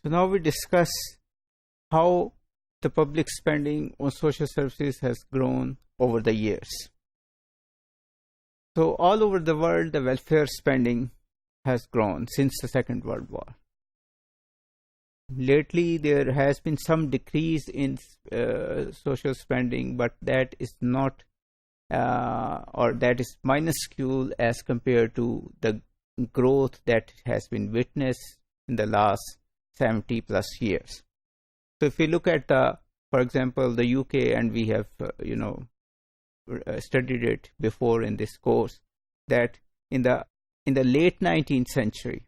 So now we discuss how the public spending on social services has grown over the years. So all over the world, the welfare spending has grown since the Second World War. Lately, there has been some decrease in social spending, but that is not, or that is minuscule as compared to the growth that has been witnessed in the last 70 plus years. So if we look at, for example, the UK, and we have, studied it before in this course, that in the late 19th century,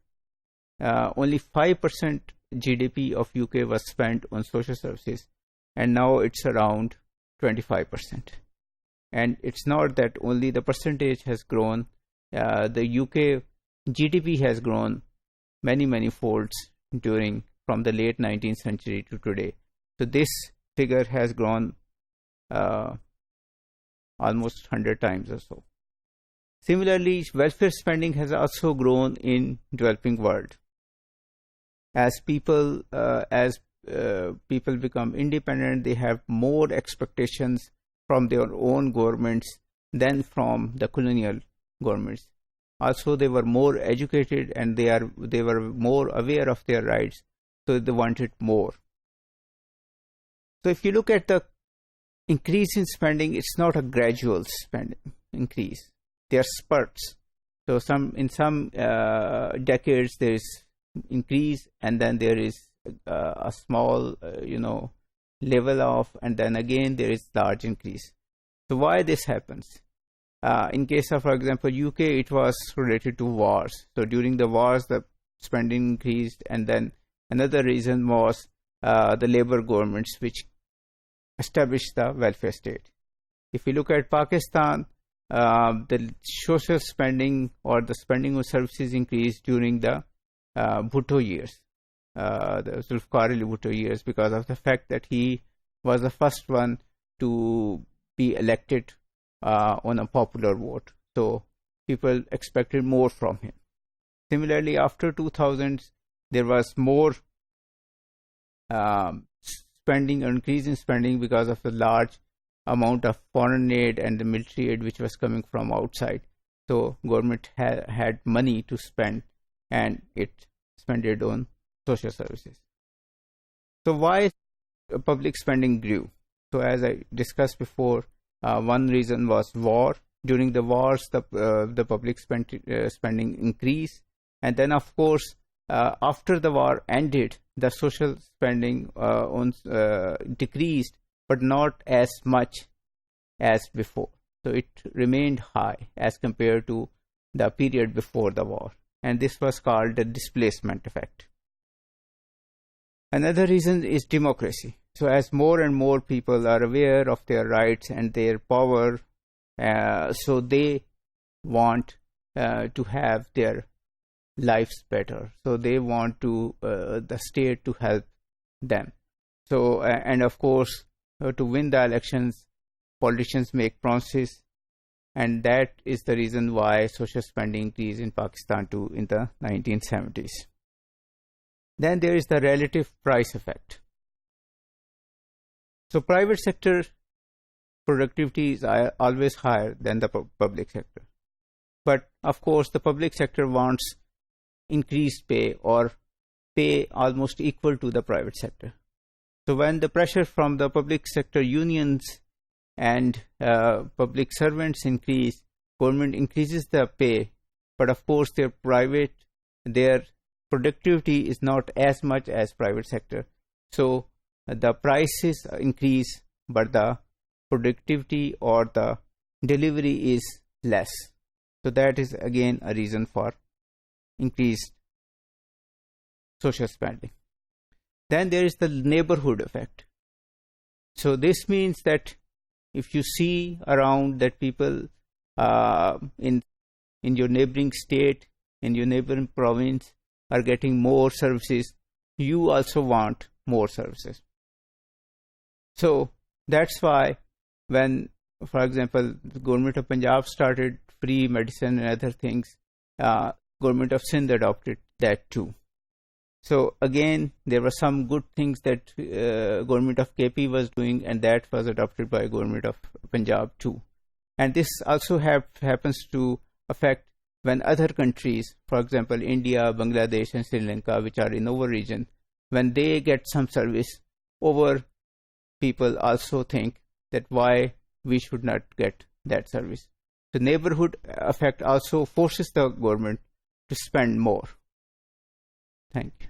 only 5% GDP of UK was spent on social services, and now it's around 25%. And it's not that only the percentage has grown, the UK GDP has grown many folds from the late 19th century to today. So this figure has grown almost 100 times or so. Similarly, welfare spending has also grown in developing world. As people become independent, they have more expectations from their own governments than from the colonial governments. Also, they were more educated, and they were more aware of their rights, so they wanted more. So if you look at the increase in spending, it's not a gradual spending increase. There are spurts. So in some decades there is increase, and then there is a small level off, and then again there is large increase. So why this happens? In case of, for example, UK, it was related to wars. So during the wars, the spending increased, and then another reason was the labor governments, which established the welfare state. If you look at Pakistan, the social spending or the spending on services increased during the Bhutto years, the Zulfikar Ali Bhutto years, because of the fact that he was the first one to be elected on a popular vote. So people expected more from him. Similarly, after 2000s, there was more spending, increase in spending, because of the large amount of foreign aid and the military aid which was coming from outside. So government had money to spend, and it spent it on social services. So why public spending grew? So as I discussed before, one reason was war. During the wars, the public spending increased, and then of course after the war ended, the social spending decreased, but not as much as before. So it remained high as compared to the period before the war, and this was called the displacement effect. Another reason is democracy. So as more and more people are aware of their rights and their power, so they want to have their lives better. So they want the state to help them. So and of course, to win the elections, politicians make promises, and that is the reason why social spending increased in Pakistan too in the 1970s. Then there is the relative price effect. So private sector productivity is always higher than the public sector. But of course, the public sector wants increased pay, or pay almost equal to the private sector. So when the pressure from the public sector unions and public servants increase, government increases the pay, but of course their productivity is not as much as private sector. So the prices increase, but the productivity or the delivery is less. So that is again a reason for increased social spending. Then there is the neighborhood effect. So this means that if you see around that people in your neighboring state, in your neighboring province are getting more services, you also want more services. So that's why when, for example, the government of Punjab started free medicine and other things, government of Sindh adopted that too. So again, there were some good things that government of KP was doing, and that was adopted by government of Punjab too. And this also happens to affect when other countries, for example, India, Bangladesh, and Sri Lanka, which are in our region, when they get some service, over people also think that why we should not get that service. The neighborhood effect also forces the government to spend more. Thank you.